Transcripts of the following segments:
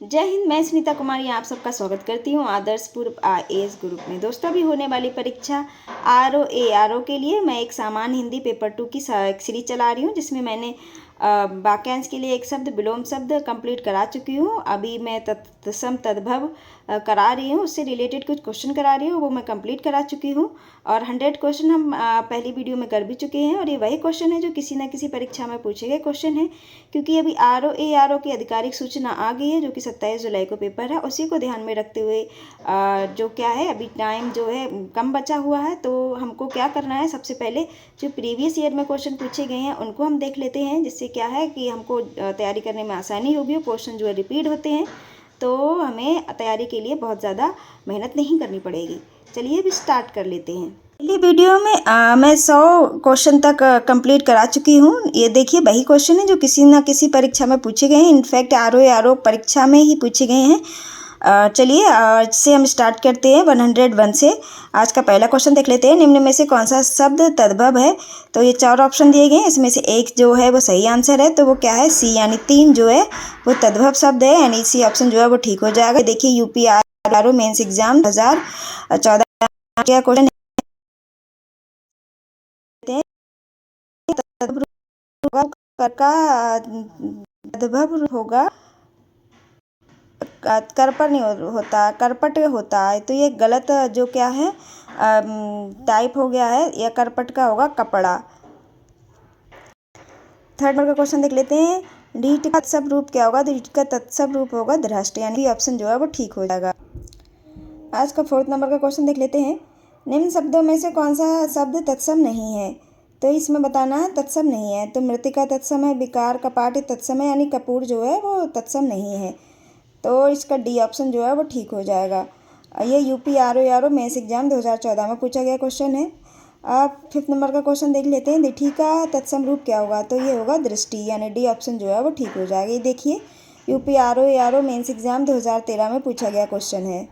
जय हिंद। मैं सुनीता कुमारी आप सबका स्वागत करती हूँ आदर्श पूर्व आईएएस ग्रुप में। दोस्तों, अभी होने वाली परीक्षा आरओ के लिए मैं एक सामान्य हिंदी पेपर 2 की सीरीज चला रही हूँ, जिसमें मैंने वाक्यांश के लिए एक शब्द विलोम शब्द कंप्लीट करा चुकी हूँ। अभी मैं तत्सम तद्भव करा रही हूँ, उससे रिलेटेड कुछ क्वेश्चन करा रही हूँ, वो मैं कंप्लीट करा चुकी हूँ। और 100 क्वेश्चन हम पहली वीडियो में कर भी चुके हैं। और ये वही क्वेश्चन है जो किसी न किसी परीक्षा में पूछे गए क्वेश्चन है, क्योंकि अभी आरओ की आधिकारिक सूचना आ गई है, जो कि 27 जुलाई को पेपर है। उसी को ध्यान में रखते हुए जो क्या है, अभी टाइम जो है कम बचा हुआ है, तो हमको क्या करना है, सबसे पहले जो प्रीवियस ईयर में क्वेश्चन पूछे गए हैं उनको हम देख लेते हैं, जिससे क्या है कि हमको तैयारी करने में आसानी होगी। क्वेश्चन जो है रिपीट होते हैं, तो हमें तैयारी के लिए बहुत ज़्यादा मेहनत नहीं करनी पड़ेगी। चलिए अभी स्टार्ट कर लेते हैं। पहली वीडियो में मैं 100 क्वेश्चन तक कंप्लीट करा चुकी हूँ। ये देखिए, वही क्वेश्चन है जो किसी न किसी परीक्षा में पूछे गए हैं। इनफैक्ट आरओ परीक्षा में ही पूछे गए हैं। चलिए आज से हम स्टार्ट करते हैं 101 से। आज का पहला क्वेश्चन देख लेते हैं। निम्न में से कौन सा शब्द तद्भव है? तो ये 4 ऑप्शन दिए गए हैं, इसमें से एक जो है वो सही आंसर है, तो वो क्या है, सी, यानी 3 जो है वो तद्भव शब्द है, यानी सी ऑप्शन जो है वो ठीक हो जाएगा। देखिए, यूपीआरओ मेंस एग्जाम 2014 क्या क्वेश्चन तद्भव होगा, करपर नहीं होता, करपट होता है। तो ये गलत जो क्या है टाइप हो गया है, या करपट का होगा कपड़ा। थर्ड नंबर का क्वेश्चन देख लेते हैं। रीट का तत्सम रूप क्या होगा? रीट का तत्सम रूप होगा धृष्ट, यानी ऑप्शन जो है वो ठीक हो जाएगा। आज का 4th नंबर का क्वेश्चन देख लेते हैं। निम्न शब्दों में से कौन सा शब्द तत्सम नहीं है? तो इसमें बताना है तत्सम नहीं है। तो मृतिका तत्सम है, विकार कपाट तत्सम है, यानी कपूर जो है वो तत्सम नहीं है। तो इसका डी ऑप्शन जो है वो ठीक हो जाएगा। ये यूपीआरओ मेंस एग्जाम 2014 में पूछा गया क्वेश्चन है। आप 5th नंबर का क्वेश्चन देख लेते हैं। दिठी का तत्सम रूप क्या होगा? तो ये होगा दृष्टि, यानी डी ऑप्शन जो है वो ठीक हो जाएगा। ये देखिए, यूपीआरओ मेंस एग्जाम 2013 में पूछा गया क्वेश्चन है।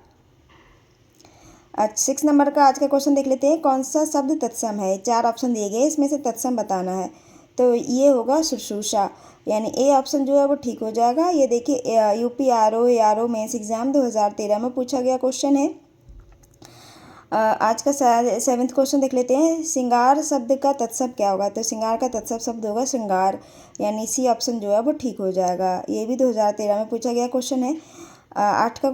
6 नंबर का आज का क्वेश्चन देख लेते हैं। कौन सा शब्द तत्सम है? 4 ऑप्शन दिए गए, इसमें से तत्सम बताना है। तो ये होगा शुश्रूषा, यानी ए ऑप्शन जो है वो ठीक हो जाएगा। ये देखिए, यूपीआरओ मेंस एग्जाम 2013 में पूछा गया क्वेश्चन है। आज का 7th क्वेश्चन देख लेते हैं। श्रृंगार शब्द का तत्सम क्या होगा? तो श्रृंगार का तत्सम शब्द होगा श्रृंगार, यानी सी ऑप्शन जो है वो ठीक हो जाएगा। ये भी 2013 में पूछा गया क्वेश्चन है। 8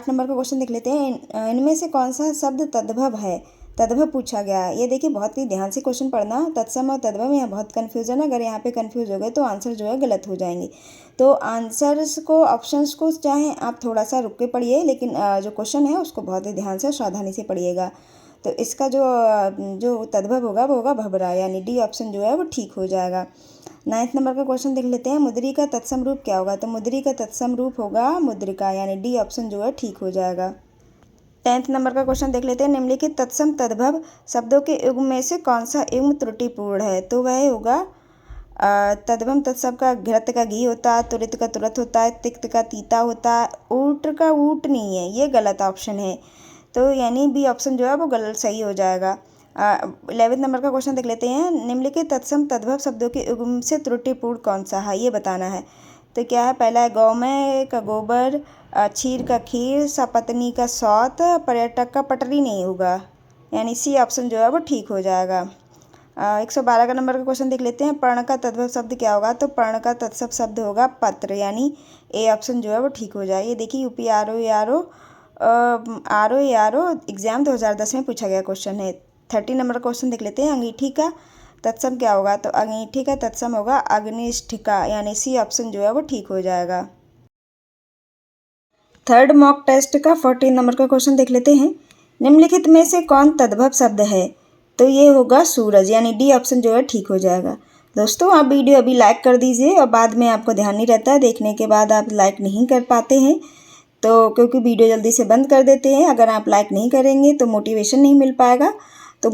नंबर का क्वेश्चन देख लेते हैं। इनमें से कौन सा शब्द तद्भव है? तद्भव पूछा गया है। ये देखिए, बहुत ही ध्यान से क्वेश्चन पढ़ना। तत्सम और तद्भव यहाँ बहुत कन्फ्यूजन है, अगर यहाँ पे कन्फ्यूज हो गए तो आंसर जो है गलत हो जाएंगे। तो आंसर्स को, ऑप्शंस को चाहे आप थोड़ा सा रुक के पढ़िए, लेकिन जो क्वेश्चन है उसको बहुत ही ध्यान से सावधानी से पढ़िएगा। तो इसका जो तद्भव होगा वो होगा भबरा, यानी डी ऑप्शन जो है वो ठीक हो जाएगा। 9th नंबर का क्वेश्चन देख लेते हैं। मुद्री का तत्सम रूप क्या होगा? तो मुद्री का तत्सम रूप होगा मुद्रिका, यानी डी ऑप्शन जो है ठीक हो जाएगा। 10th नंबर का क्वेश्चन देख लेते हैं। निम्नलिखित तत्सम तद्भव शब्दों के युग्म में से कौन सा युग्म त्रुटिपूर्ण है? तो वह होगा तद्भव तत्सम का घृत का घी होता है, तुरित का तुरत होता है, तिक्त का तीता होता है, ऊट का ऊट नहीं है, ये गलत ऑप्शन है। तो यानी बी ऑप्शन जो है वो गलत सही हो जाएगा। 11th नंबर का क्वेश्चन देख लेते हैं। निम्नलिखित तत्सम तद्भव शब्दों के युग्म से त्रुटिपूर्ण कौन सा है, ये बताना है। तो क्या है, पहला है गौमय का गोबर, क्षीर का खीर, सपत्नी का सौत, पर्यटक का पटरी नहीं होगा, यानी सी ऑप्शन जो है वो ठीक हो जाएगा। 112 का नंबर का क्वेश्चन देख लेते हैं। पर्ण का तद्भव शब्द क्या होगा? तो पर्ण का तत्सम शब्द होगा पत्र, यानी ए ऑप्शन जो है वो ठीक हो जाए। ये देखिए, आरओ एग्जाम 2010 में पूछा गया क्वेश्चन है। 30 नंबर का क्वेश्चन देख लेते हैं। अंगीठी का तत्सम क्या होगा? तो अंगीठी का तत्सम होगा अग्निष्ठिका, यानी सी ऑप्शन जो है वो ठीक हो जाएगा। 3rd मॉक टेस्ट का 14 नंबर का क्वेश्चन देख लेते हैं। निम्नलिखित में से कौन तद्भव शब्द है? तो ये होगा सूरज, यानी डी ऑप्शन जो है ठीक हो जाएगा। दोस्तों, आप वीडियो अभी लाइक कर दीजिए, और बाद में आपको ध्यान नहीं रहता है, देखने के बाद आप लाइक नहीं कर पाते हैं, तो क्योंकि वीडियो जल्दी से बंद कर देते हैं। अगर आप लाइक नहीं करेंगे तो मोटिवेशन नहीं मिल पाएगा। तो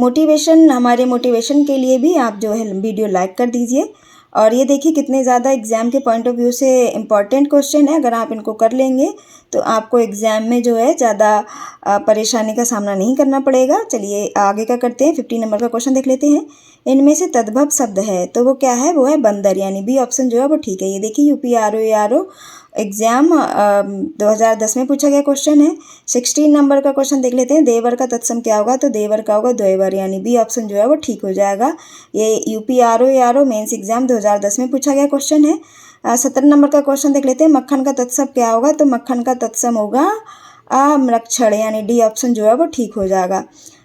हमारे मोटिवेशन के लिए भी आप जो है वीडियो लाइक कर दीजिए। और ये देखिए, कितने ज़्यादा एग्ज़ाम के पॉइंट ऑफ व्यू से इम्पॉर्टेंट क्वेश्चन है। अगर आप इनको कर लेंगे तो आपको एग्ज़ाम में जो है ज़्यादा परेशानी का सामना नहीं करना पड़ेगा। चलिए आगे का करते हैं। 50 नंबर का क्वेश्चन देख लेते हैं। इनमें से तद्भव शब्द है तो वो क्या है, वो है बंदर, यानी बी ऑप्शन जो है वो ठीक है। ये देखिए UPRO एग्जाम 2010 में पूछा गया क्वेश्चन है। 16 नंबर का क्वेश्चन देख लेते हैं। देवर का तत्सम क्या होगा, तो देवर का होगा द्वैवर, यानी बी ऑप्शन जो है वो ठीक हो जाएगा। ये UPRO मेंस एग्जाम 2010 में पूछा गया क्वेश्चन है। 17 नंबर का क्वेश्चन देख लेते हैं। मक्खन का तत्सम क्या होगा, तो मक्खन का तत्सम होगा आम्रक्षण, यानी डी ऑप्शन जो है वो ठीक हो जाएगा।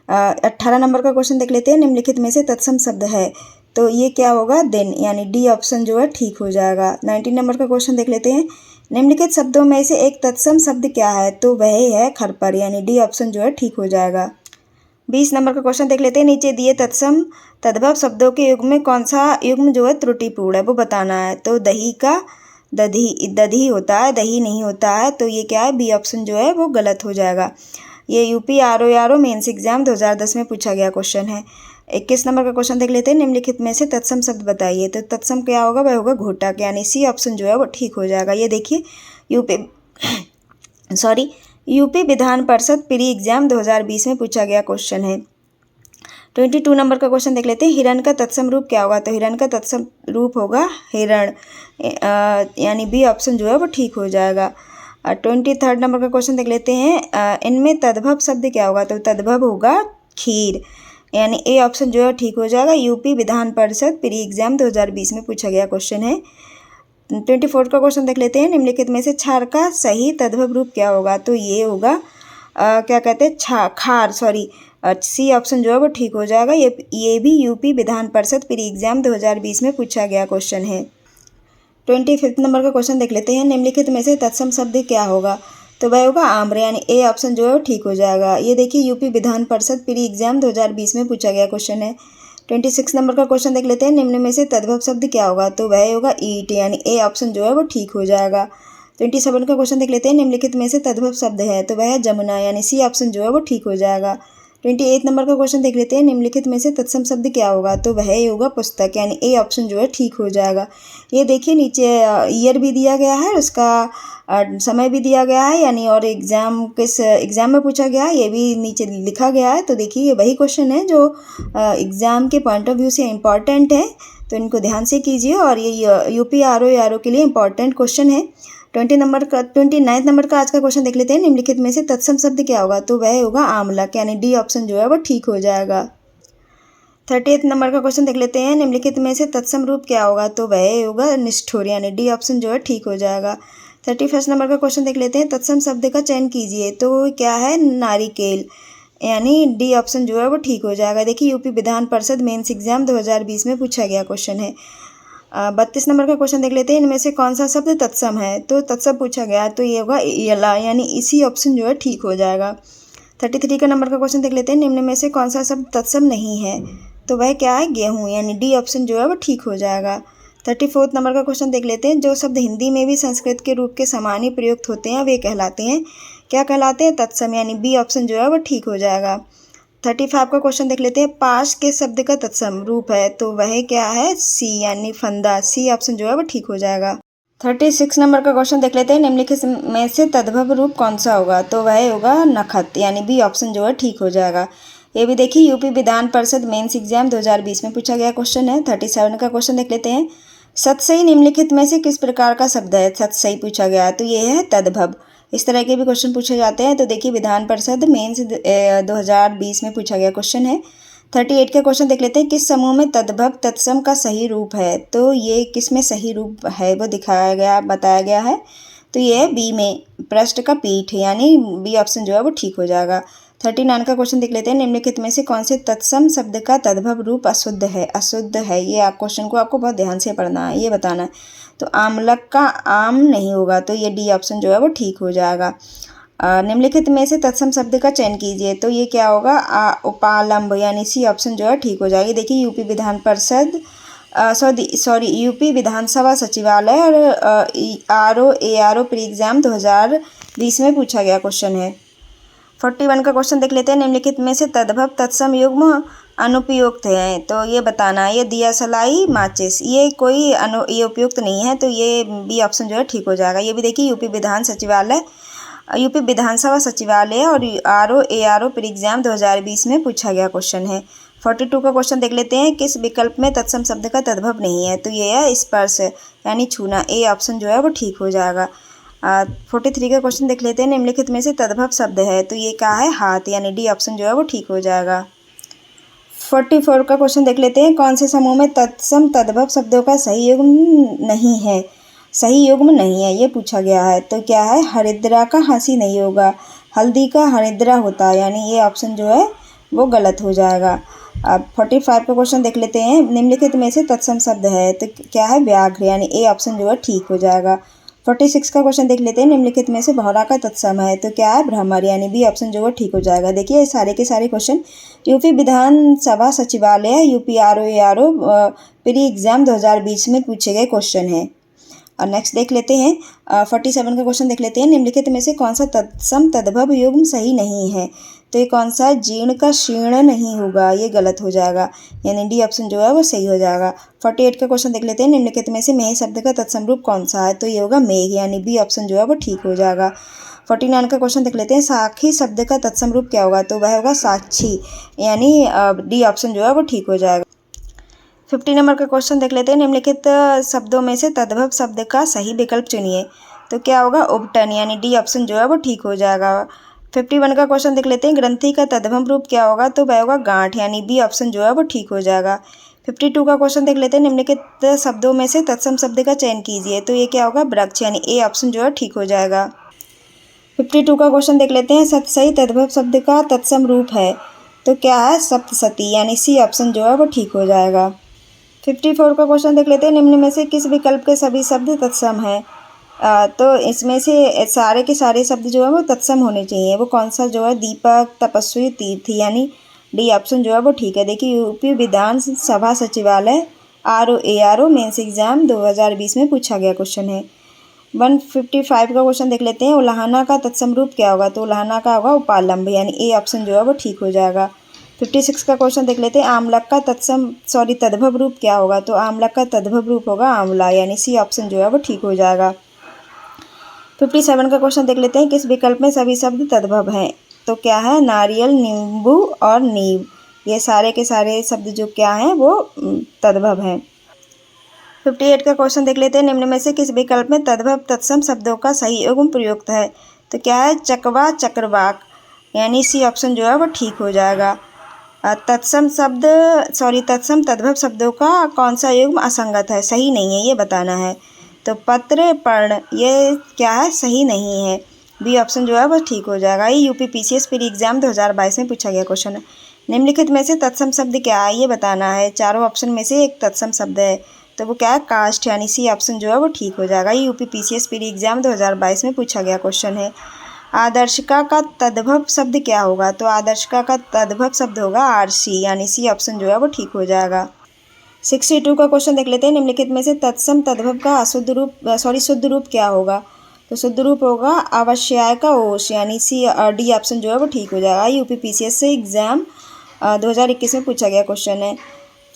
18 नंबर का क्वेश्चन देख लेते हैं। निम्नलिखित में से तत्सम शब्द है तो ये क्या होगा, दिन, यानी डी ऑप्शन जो है ठीक हो जाएगा। 19 नंबर का क्वेश्चन देख लेते हैं। निम्नलिखित शब्दों में से एक तत्सम शब्द क्या है, तो वह है खरपर, यानी डी ऑप्शन जो है ठीक हो जाएगा। 20 नंबर का क्वेश्चन देख लेते हैं। नीचे दिए तत्सम तद्भव शब्दों के युग्म में कौन सा युग्म जो है त्रुटिपूर्ण है वो बताना है। तो दही का दधी होता है, दही नहीं होता है, तो ये क्या है, बी ऑप्शन जो है वो गलत हो जाएगा। ये UPRO मेंस एग्जाम 2010 में पूछा गया क्वेश्चन है। 21 नंबर का क्वेश्चन देख लेते हैं। निम्नलिखित में से तत्सम शब्द बताइए, तो तत्सम क्या होगा, वह होगा घोटक, यानी सी ऑप्शन जो है वो ठीक हो जाएगा। ये देखिए UP Vidhan Parishad pre exam 2020 में पूछा गया क्वेश्चन है। 22 नंबर का क्वेश्चन देख लेते हैं। हिरण का तत्सम रूप क्या होगा, तो हिरण का तत्सम रूप होगा हिरण, यानी बी ऑप्शन जो है वो ठीक हो जाएगा। 23 नंबर का क्वेश्चन देख लेते हैं। इनमें तद्भव शब्द क्या होगा, तो तद्भव होगा खीर, यानी ए ऑप्शन जो है ठीक हो जाएगा। UP Vidhan Parishad pre exam 2020 में पूछा गया क्वेश्चन है। 24 का क्वेश्चन देख लेते हैं। निम्नलिखित में से क्षार का सही तद्भव रूप क्या होगा, तो ये होगा क्या कहते हैं, खार, सी ऑप्शन जो है वो ठीक हो जाएगा। ये भी UP Vidhan Parishad pre exam 2020 में पूछा गया क्वेश्चन है। 25 नंबर का क्वेश्चन देख लेते हैं। निम्नलिखित में से तत्सम शब्द क्या होगा, तो वह होगा आम्र, यानी ए ऑप्शन जो है वो ठीक हो जाएगा। ये देखिए UP Vidhan Parishad pre exam 2020 में पूछा गया क्वेश्चन है। 26 नंबर का क्वेश्चन देख लेते हैं। निम्न में से तद्भव शब्द क्या होगा, तो वह होगा ईट, यानी ए ऑप्शन जो है वो ठीक हो जाएगा। 27 का क्वेश्चन देख लेते हैं। निम्नलिखित में से तद्भव शब्द है तो वह है जमुना, यानी सी ऑप्शन जो है वो ठीक हो जाएगा। 28 नंबर का क्वेश्चन देख लेते हैं। निम्नलिखित में से तत्सम शब्द क्या होगा, तो वह होगा पुस्तक, यानी ए ऑप्शन जो है ठीक हो जाएगा। ये देखिए नीचे ईयर भी दिया गया है, उसका समय भी दिया गया है, यानी और एग्ज़ाम किस एग्ज़ाम में पूछा गया है ये भी नीचे लिखा गया है। तो देखिए ये वही क्वेश्चन है जो एग्ज़ाम के पॉइंट ऑफ व्यू से इम्पॉर्टेंट है, तो इनको ध्यान से कीजिए और ये UPRO के लिए इम्पॉर्टेंट क्वेश्चन है। 29 नंबर का आज का क्वेश्चन देख लेते हैं। निम्नलिखित में से तत्सम शब्द क्या होगा, तो वह होगा आमलक, यानी डी ऑप्शन जो है वो ठीक हो जाएगा। 38 नंबर का क्वेश्चन देख लेते हैं। निम्नलिखित में से तत्सम रूप क्या होगा, तो वह होगा निष्ठुर, यानी डी ऑप्शन जो है ठीक हो जाएगा। 31 नंबर का क्वेश्चन देख लेते हैं। तत्सम शब्द का चयन कीजिए, तो क्या है, नारिकेल, यानी डी ऑप्शन जो है वो ठीक हो जाएगा। देखिए UP Vidhan Parishad mains exam 2020 में पूछा गया क्वेश्चन है। 32 नंबर का क्वेश्चन देख लेते हैं। इनमें से कौन सा शब्द तत्सम है, तो तत्सम पूछा गया तो ये होगा यला, यानी इसी ऑप्शन जो है ठीक हो जाएगा। 33 का नंबर का क्वेश्चन देख लेते हैं। निम्न में से कौन सा शब्द तत्सम नहीं है, तो वह क्या है, गेहूँ, यानी डी ऑप्शन जो है वो ठीक हो जाएगा। 34 नंबर का क्वेश्चन देख लेते हैं। जो शब्द हिंदी में भी संस्कृत के रूप के समान ही प्रयुक्त होते हैं वे कहलाते हैं, क्या कहलाते हैं, तत्सम, यानी बी ऑप्शन जो है वो ठीक हो जाएगा। 35 का क्वेश्चन देख लेते हैं। पास के शब्द का तत्सम रूप है तो वह क्या है, सी, यानी फंदा, सी ऑप्शन जो है वो ठीक हो जाएगा। 36 नंबर का क्वेश्चन देख लेते हैं। निम्नलिखित में से तद्भव रूप कौन सा होगा, तो वह होगा नखत, यानी बी ऑप्शन जो है ठीक हो जाएगा। ये भी देखिए UP Vidhan Parishad mains exam 2020 में पूछा गया क्वेश्चन है। 37 का क्वेश्चन देख लेते हैं। सतसई निम्नलिखित में से किस प्रकार का शब्द है, सतसई पूछा गया है तो ये है तद्भव। इस तरह के भी क्वेश्चन पूछे जाते हैं। तो देखिए विधान परिषद मेंस 2020 में पूछा गया क्वेश्चन है। 38 का क्वेश्चन देख लेते हैं। किस समूह में तद्भव तत्सम का सही रूप है, तो ये किस में सही रूप है वो दिखाया गया, बताया गया है, तो ये है बी में, पृष्ठ का पीठ, यानी बी ऑप्शन जो है वो ठीक हो जाएगा। 39 का क्वेश्चन देख लेते हैं। निम्नलिखित में से कौन से तत्सम शब्द का तद्भव रूप अशुद्ध है, अशुद्ध है, ये क्वेश्चन को आपको बहुत ध्यान से पढ़ना है, ये बताना है। तो आमलक का आम नहीं होगा, तो ये डी ऑप्शन जो है वो ठीक हो जाएगा। निम्नलिखित में से तत्सम शब्द का चयन कीजिए, तो ये क्या होगा, उपालंब, यानी सी ऑप्शन जो है ठीक हो जाएगी। देखिए यूपी विधान परिषद यूपी विधानसभा सचिवालय और ARO प्री एग्जाम 2020 में पूछा गया क्वेश्चन है। 41 का क्वेश्चन देख लेते हैं। निम्नलिखित में से तद्भव तत्सम युग्म अनुपयुक्त है, तो ये बताना है। ये दिया सलाई माचिस, ये कोई ये उपयुक्त नहीं है, तो ये बी ऑप्शन जो है ठीक हो जाएगा। ये भी देखिए यूपी विधानसभा सचिवालय और ARO प्री एग्जाम 2020 में पूछा गया क्वेश्चन है। 42 का क्वेश्चन देख लेते हैं, किस विकल्प में तत्सम शब्द का तद्भव नहीं है? तो ये है स्पर्श यानी छूना, ए ऑप्शन जो है वो ठीक हो जाएगा। 43 का क्वेश्चन देख लेते हैं, निम्नलिखित में से तद्भव शब्द है, तो ये क्या है? हाथ, यानी डी ऑप्शन जो है वो ठीक हो जाएगा। 44 का क्वेश्चन देख लेते हैं, कौन से समूह में तत्सम तद्भव शब्दों का सही युग्म नहीं है? सही युग्म नहीं है ये पूछा गया है, तो क्या है? हरिद्रा का हंसी नहीं होगा, हल्दी का हरिद्रा होता है, यानी ये ऑप्शन जो है वो गलत हो जाएगा। अब 45 का क्वेश्चन देख लेते हैं, निम्नलिखित में से तत्सम शब्द है, तो क्या है? व्याघ्र, यानी ए ऑप्शन जो है ठीक हो जाएगा। 46 का क्वेश्चन देख लेते हैं, निम्नलिखित में से भौरा का तत्सम है, तो क्या है? भ्रमर, यानी बी ऑप्शन जो है ठीक हो जाएगा। देखिए ये सारे के सारे क्वेश्चन यूपी विधानसभा सचिवालय UPRO प्री एग्जाम 2020 में पूछे गए क्वेश्चन हैं। और नेक्स्ट देख लेते हैं 47 का क्वेश्चन देख लेते हैं, निम्नलिखित में से कौन सा तत्सम तद्भव युग्म सही नहीं है? तो ये कौन सा? जीर्ण का शीर्ण नहीं होगा, ये गलत हो जाएगा, यानी डी ऑप्शन जो है वो सही हो जाएगा। 48 का क्वेश्चन देख लेते हैं, निम्नलिखित में से मेघ शब्द का तत्सम रूप कौन सा है? तो ये होगा मेघ, यानी बी ऑप्शन जो है वो ठीक हो जाएगा। 49 का क्वेश्चन देख लेते हैं, साखी शब्द का तत्सम रूप क्या होगा? तो वह होगा साक्षी, यानी डी ऑप्शन जो है वो ठीक हो जाएगा। 50 नंबर का क्वेश्चन देख लेते हैं, निम्नलिखित शब्दों में से तद्भव शब्द का सही विकल्प चुनिए, तो क्या होगा? उपटन, यानी डी ऑप्शन जो है वो ठीक हो जाएगा। 51 का क्वेश्चन देख लेते हैं, ग्रंथि का तद्भव रूप क्या होगा? तो वह होगा गांठ, यानी बी ऑप्शन जो है वो ठीक हो जाएगा। 52 का क्वेश्चन देख लेते हैं, निम्नलिखित शब्दों में से तत्सम शब्द का चयन कीजिए, तो ये क्या होगा? वृक्ष, यानी ए ऑप्शन जो है ठीक हो जाएगा। 52 का क्वेश्चन देख लेते हैं, सही तद्भव शब्द का तत्सम रूप है, तो क्या है? सप्तशती, यानी सी ऑप्शन जो है वो ठीक हो जाएगा। 54 का क्वेश्चन देख लेते हैं, निम्न में से किस विकल्प के सभी शब्द तत्सम हैं? तो इसमें से सारे के सारे शब्द जो है वो तत्सम होने चाहिए, वो कौन सा जो है? दीपक, तपस्वी, तीर्थ, यानी डी ऑप्शन जो है वो ठीक है। देखिए यूपी विधानसभा सचिवालय ARO मेंस एग्जाम 2020 में पूछा गया क्वेश्चन है। 155 का क्वेश्चन देख लेते हैं, उलाहना का तत्सम रूप क्या होगा? तो उलाहना का होगा उपालंब, यानी ए ऑप्शन जो है वो ठीक हो जाएगा। 56 का क्वेश्चन देख लेते हैं, आमलक का तद्भव रूप क्या होगा? तो आमलक का तद्भव रूप होगा आंवला, यानी सी ऑप्शन जो है वो ठीक हो जाएगा। 57 का क्वेश्चन देख लेते हैं, किस विकल्प में सभी शब्द तद्भव हैं? तो क्या है? नारियल, नींबू और नींव, ये सारे के सारे शब्द जो क्या हैं वो तद्भव हैं। 58 का क्वेश्चन देख लेते हैं, निम्न में से किस विकल्प में तद्भव तत्सम शब्दों का सही युग्म प्रयुक्त है? तो क्या है? चकवा, चक्रवाक, यानी सी ऑप्शन जो है वो ठीक हो जाएगा। तत्सम तद्भव शब्दों का कौन सा युग्म असंगत है, सही नहीं है, ये बताना है। तो पत्र, पर्ण, ये क्या है? सही नहीं है, बी ऑप्शन जो है वो ठीक हो जाएगा। ये UPPCS प्री एग्जाम 2022 में पूछा गया क्वेश्चन है। निम्नलिखित में से तत्सम शब्द क्या है, ये बताना है। चारों ऑप्शन में से एक तत्सम शब्द है, तो वो क्या है? काष्ठ, यानी सी ऑप्शन जो है वो ठीक हो जाएगा। ये UPPCS प्री एग्जाम 2022 में पूछा गया क्वेश्चन है। आदर्शिका का तद्भव शब्द क्या होगा? तो आदर्शिका का तद्भव शब्द होगा आरसी, यानी सी ऑप्शन जो है वो ठीक हो जाएगा। 62 का क्वेश्चन देख लेते हैं, निम्नलिखित में से तत्सम तद्भव का शुद्ध रूप क्या होगा? तो शुद्ध रूप होगा अवश्याय का ओश, यानी डी ऑप्शन जो है वो ठीक हो जाएगा। UPPCS से एग्जाम 2021 में पूछा गया क्वेश्चन है।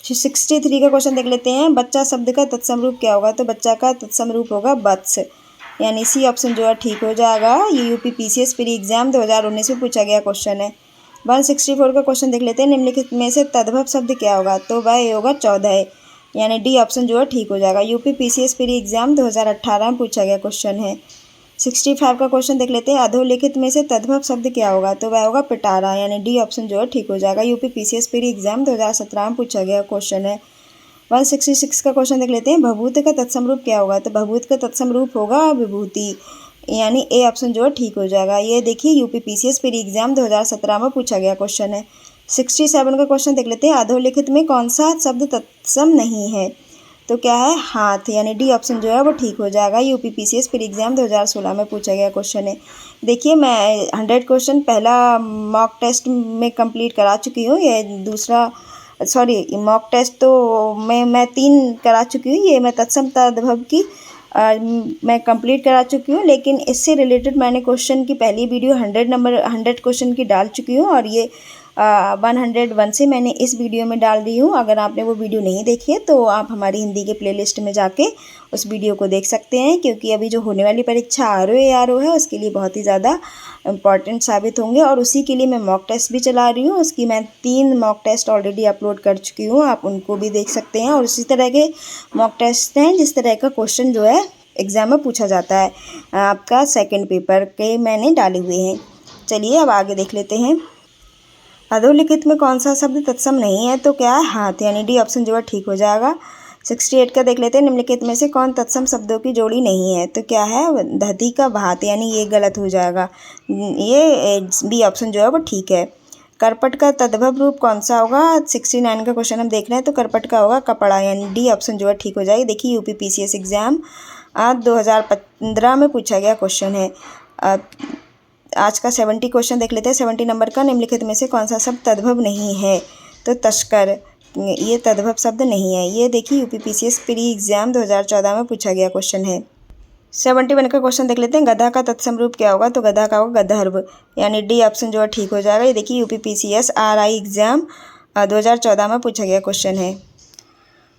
63 का क्वेश्चन देख लेते हैं, बच्चा शब्द का तत्सम रूप क्या होगा? तो बच्चा का तत्सम रूप होगा वत्स, यानी सी ऑप्शन जो है ठीक हो जाएगा। ये UPPCS प्री एग्जाम 2019 में पूछा गया क्वेश्चन है। 164 का क्वेश्चन देख लेते हैं, निम्नलिखित में से तद्भव शब्द क्या होगा? तो वह होगा 14, यानी डी ऑप्शन जो है ठीक हो जाएगा। UPPCS प्री एग्जाम 2018 में पूछा गया क्वेश्चन है। 65 का क्वेश्चन देख लेते हैं, अधोलिखित में से तद्भव शब्द क्या होगा? तो वह होगा पिटारा, यानी डी ऑप्शन जो है ठीक हो जाएगा। UPPCS प्री एग्जाम 2017 में पूछा गया क्वेश्चन है। 166 का क्वेश्चन देख लेते हैं, भभूत का तत्सम रूप क्या होगा? तो भभूत का तत्सम रूप होगा विभूति, यानी ए ऑप्शन जो है ठीक हो जाएगा। ये देखिए UPPCS प्री एग्जाम 2017 में पूछा गया क्वेश्चन है। 67 का क्वेश्चन देख लेते हैं, अधोलिखित में कौन सा शब्द तत्सम नहीं है? तो क्या है? हाथ, यानी डी ऑप्शन जो है वो ठीक हो जाएगा। UPPCS प्री एग्जाम 2016 में पूछा गया क्वेश्चन है। देखिए मैं 100 क्वेश्चन पहला मॉक टेस्ट में कंप्लीट करा चुकी हूँ, ये दूसरा मॉक टेस्ट तो मैं 3 करा चुकी हूँ, ये मैं तत्सम तद्भव की मैं कंप्लीट करा चुकी हूँ, लेकिन इससे रिलेटेड मैंने क्वेश्चन की पहली वीडियो 100 क्वेश्चन की डाल चुकी हूँ, और ये 101 से मैंने इस वीडियो में डाल दी हूँ। अगर आपने वो वीडियो नहीं देखी है तो आप हमारी हिंदी के प्लेलिस्ट में जाके उस वीडियो को देख सकते हैं, क्योंकि अभी जो होने वाली परीक्षा RO है उसके लिए बहुत ही ज़्यादा इम्पॉर्टेंट साबित होंगे। और उसी के लिए मैं मॉक टेस्ट भी चला रही हूँ। उसकी मैं 3 मॉक टेस्ट ऑलरेडी अपलोड कर चुकी हूँ, आप उनको भी देख सकते हैं। और उसी तरह के मॉक टेस्ट हैं जिस तरह का क्वेश्चन जो है एग्ज़ाम में पूछा जाता है। आपका सेकंड पेपर के मैंने डाले हुए हैं। चलिए अब आगे देख लेते हैं। अधोलिखित में कौन सा शब्द तत्सम नहीं है? तो क्या है? हाथ, यानी डी ऑप्शन जो है ठीक हो जाएगा। 68 का देख लेते हैं। निम्नलिखित में से कौन तत्सम शब्दों की जोड़ी नहीं है? तो क्या है? धती का भात, यानी ये गलत हो जाएगा। ये बी ऑप्शन जो है वो ठीक है। करपट का तद्भव रूप कौन सा होगा? 69 का क्वेश्चन हम देख रहे हैं, तो करपट का होगा कपड़ा, यानी डी ऑप्शन जो है ठीक हो जाएगी। देखिए UPPCS एग्ज़ाम 2015 में पूछा गया क्वेश्चन है। आज का 70 क्वेश्चन देख लेते हैं। 70 नंबर का, निम्नलिखित में से कौन सा शब्द तद्भव नहीं है? तो तस्कर, ये तद्भव शब्द नहीं है। ये देखिए UPPCS प्री एग्ज़ाम 2014 में पूछा गया क्वेश्चन है। 71 का क्वेश्चन देख लेते हैं। गधा का तत्सम रूप क्या होगा? तो गधा का होगा गंधर्व, यानी डी ऑप्शन जो है ठीक हो जाएगा। ये देखिए UPPCS RI एग्ज़ाम 2014 में पूछा गया क्वेश्चन है।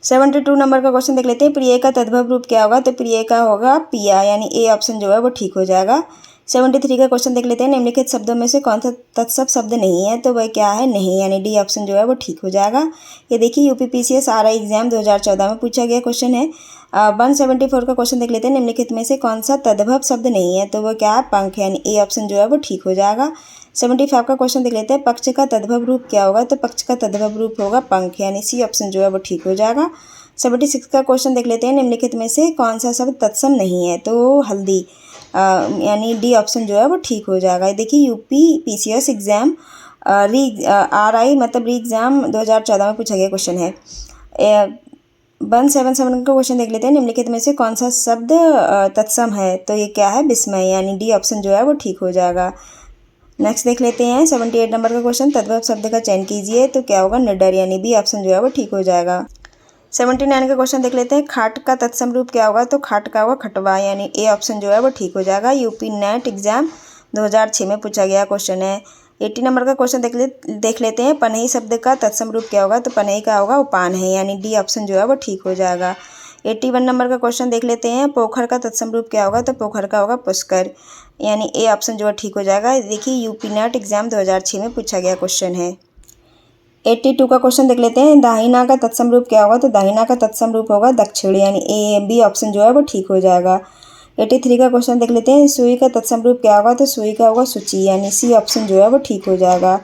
72 नंबर का क्वेश्चन देख लेते हैं। प्रिय का तद्भव रूप क्या होगा? तो प्रिय का होगा पिया, यानी ए ऑप्शन जो है वो ठीक हो जाएगा। 73 का क्वेश्चन देख लेते हैं। निम्नलिखित शब्दों में से कौन सा तत्सम शब्द नहीं है? तो वह क्या है? नहीं, यानी डी ऑप्शन जो है वो ठीक हो जाएगा। ये देखिए UPPCS RI एग्ज़ाम 2014 में पूछा गया क्वेश्चन है। 174 का क्वेश्चन देख लेते हैं। निम्नलिखित में से कौन सा तद्भव शब्द नहीं है? तो वो क्या है? पंख, यानी ए ऑप्शन जो है वो ठीक हो जाएगा। 75 का क्वेश्चन देख लेते हैं। पक्ष का तद्भव रूप क्या होगा? तो पक्ष का तद्भव रूप होगा पंख, यानी सी ऑप्शन जो है वो ठीक हो जाएगा। 76 का क्वेश्चन देख लेते हैं। निम्नलिखित में से कौन सा शब्द तत्सम नहीं है? तो हल्दी, यानी डी ऑप्शन जो है वो ठीक हो जाएगा। देखिए UPPCS एग्ज़ाम RI मतलब री एग्ज़ाम 2014 में पूछा गया क्वेश्चन है। 177 का क्वेश्चन देख लेते हैं। निम्नलिखित में से कौन सा शब्द तत्सम है? तो ये क्या है? विस्मय, यानी डी ऑप्शन जो है वो ठीक हो जाएगा। नेक्स्ट देख लेते हैं 78 नंबर का क्वेश्चन। तद्भव शब्द का चयन कीजिए, तो क्या होगा? निडर, यानी बी ऑप्शन जो है वो ठीक हो जाएगा। 79 का क्वेश्चन देख लेते हैं। खाट का तत्सम रूप क्या होगा? तो खाट का होगा खटवा, यानी ए ऑप्शन जो है वो ठीक हो जाएगा। UP नेट एग्ज़ाम 2006 में पूछा गया क्वेश्चन है। 80 नंबर का क्वेश्चन देख लेते हैं। पनही शब्द का तत्सम रूप क्या होगा? तो पनही का होगा उपान है, यानी डी ऑप्शन जो है वो ठीक हो जाएगा। 81 नंबर का क्वेश्चन देख लेते हैं। पोखर का तत्सम रूप क्या होगा? तो पोखर का होगा पुष्कर, यानी ए ऑप्शन जो है ठीक हो जाएगा। देखिए UP नेट एग्ज़ाम 2006 में पूछा गया क्वेश्चन है। 82 का क्वेश्चन देख लेते हैं। दाहिना का तत्सम रूप क्या होगा? तो दाहिना का तत्सम रूप होगा दक्षिण, यानी बी ऑप्शन जो है वो ठीक हो जाएगा। 83 का क्वेश्चन देख लेते हैं। सुई का तत्सम रूप क्या होगा? तो सुई का होगा सूची, यानी सी ऑप्शन जो है वो ठीक हो जाएगा।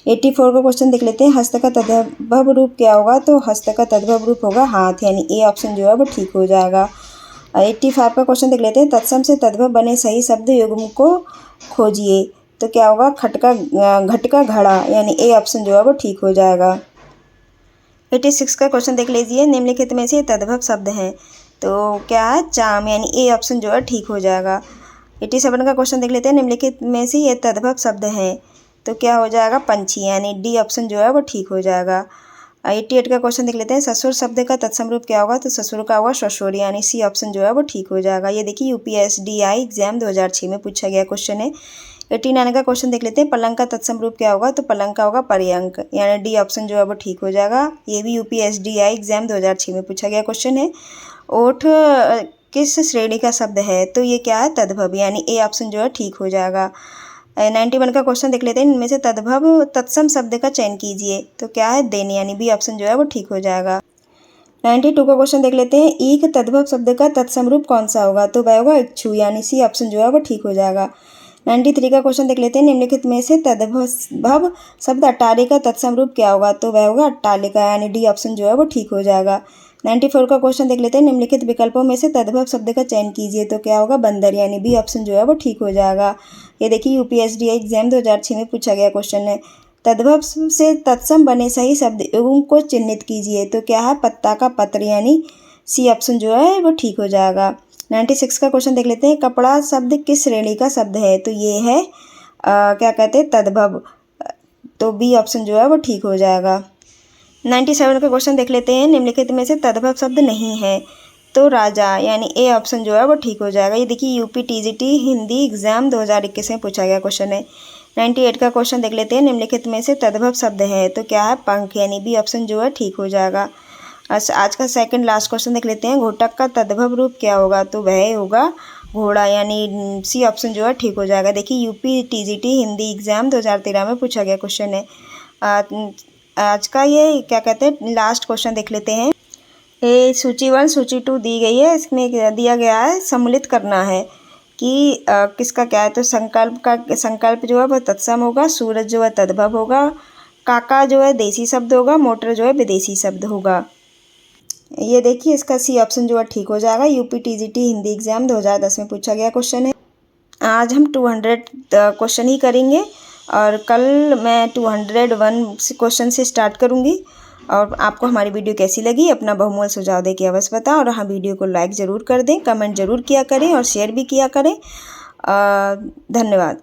84 का क्वेश्चन देख लेते हैं। हस्त का तद्भव रूप क्या होगा? तो हस्त का तद्भव रूप होगा हाथ, यानी ए ऑप्शन जो है वो ठीक हो जाएगा। 85 का क्वेश्चन देख लेते हैं। तत्सम से तद्भव बने सही शब्द युग्म को खोजिए, तो क्या होगा? घट का घड़ा, यानी ए ऑप्शन जो है वो ठीक हो जाएगा। 86 का क्वेश्चन देख लीजिए। निम्नलिखित में से तद्भव शब्द हैं, तो क्या है? चाम, यानी ए ऑप्शन जो है ठीक हो जाएगा। 87 का क्वेश्चन देख लेते हैं। निम्नलिखित में से ये तद्भव शब्द हैं, तो क्या हो जाएगा? पंछी, यानी डी ऑप्शन जो है वो ठीक हो जाएगा। 88 का क्वेश्चन देख लेते हैं। ससुर शब्द का तत्सम रूप क्या होगा? तो ससुर का होगा ससुर, यानी सी ऑप्शन जो है वो ठीक हो जाएगा। ये देखिए UPSDI एग्ज़ाम 2006 में पूछा गया क्वेश्चन है। 89 का क्वेश्चन देख लेते हैं। पलंग का तत्सम रूप क्या होगा? तो पलंग का होगा पर्यंक, यानी डी ऑप्शन जो है वो ठीक हो जाएगा। ये भी UPSDI एग्ज़ाम 2006 में पूछा गया क्वेश्चन है। ओठ किस श्रेणी का शब्द है? तो ये क्या है? तद्भव, यानी ए ऑप्शन जो है ठीक हो जाएगा। 91 का क्वेश्चन देख लेते हैं। इनमें से तद्भव तत्सम शब्द का चयन कीजिए, तो क्या है? दिन, यानी बी ऑप्शन जो है वो ठीक हो जाएगा। 92 का क्वेश्चन देख लेते हैं। ईख तद्भव शब्द का तत्सम रूप कौन सा होगा? तो वह होगा इच्छु, यानी सी ऑप्शन जो है वो ठीक हो जाएगा। 93 का क्वेश्चन देख लेते हैं। निम्नलिखित में से तद्भव शब्द अट्टालिका का तत्सम रूप क्या होगा? तो वह होगा अट्टालिका, यानी डी ऑप्शन जो है वो ठीक हो जाएगा। 94 का क्वेश्चन देख लेते हैं। निम्नलिखित विकल्पों में से तद्भव शब्द का चयन कीजिए, तो क्या होगा? बंदर, यानी बी ऑप्शन जो है वो ठीक हो जाएगा। ये देखिए UPSDI एग्ज़ाम 2006 में पूछा गया क्वेश्चन है। तद्भव से तत्सम बने सही शब्द युग्म को चिन्हित कीजिए, तो क्या है? पत्ता का पत्र, यानी सी ऑप्शन जो है वो ठीक हो जाएगा। 96 का क्वेश्चन देख लेते हैं। कपड़ा शब्द किस श्रेणी का शब्द है? तो ये है क्या कहते हैं? तद्भव, तो बी ऑप्शन जो है वो ठीक हो जाएगा। 97 का क्वेश्चन देख लेते हैं। निम्नलिखित में से तद्भव शब्द नहीं है, तो राजा, यानी ए ऑप्शन जो है वो ठीक हो जाएगा। ये देखिए यूपी टीजीटी हिंदी एग्जाम 2021 में पूछा गया क्वेश्चन है। 98 का क्वेश्चन देख लेते हैं। निम्नलिखित में से तद्भव शब्द है, तो क्या है पंख, यानी बी ऑप्शन जो है ठीक हो जाएगा। आज का सेकंड लास्ट क्वेश्चन देख लेते हैं। घोटक का तद्भव रूप क्या होगा, तो वह होगा घोड़ा, यानी सी ऑप्शन जो है ठीक हो जाएगा। देखिए यूपी टीजीटी हिंदी एग्जाम 2013 में पूछा गया क्वेश्चन है। आज का ये क्या कहते हैं लास्ट क्वेश्चन देख लेते हैं। ये सूची 1 सूची 2 दी गई है, इसमें दिया गया है सम्मिलित करना है कि किसका क्या है, तो संकल्प जो है वह तत्सम होगा, सूरज जो है तद्भव होगा, काका जो है देसी शब्द होगा, मोटर जो है विदेशी शब्द होगा। ये देखिए इसका सी ऑप्शन जो है ठीक हो जाएगा। यूपी टीजीटी हिंदी एग्जाम 2010 में पूछा गया क्वेश्चन है। आज हम 200 क्वेश्चन ही करेंगे और कल मैं 201 क्वेश्चन से स्टार्ट करूँगी। और आपको हमारी वीडियो कैसी लगी अपना बहुमूल्य सुझाव दे के अवश्य बताएं, और हाँ वीडियो को लाइक ज़रूर कर दें, कमेंट ज़रूर किया करें और शेयर भी किया करें। धन्यवाद।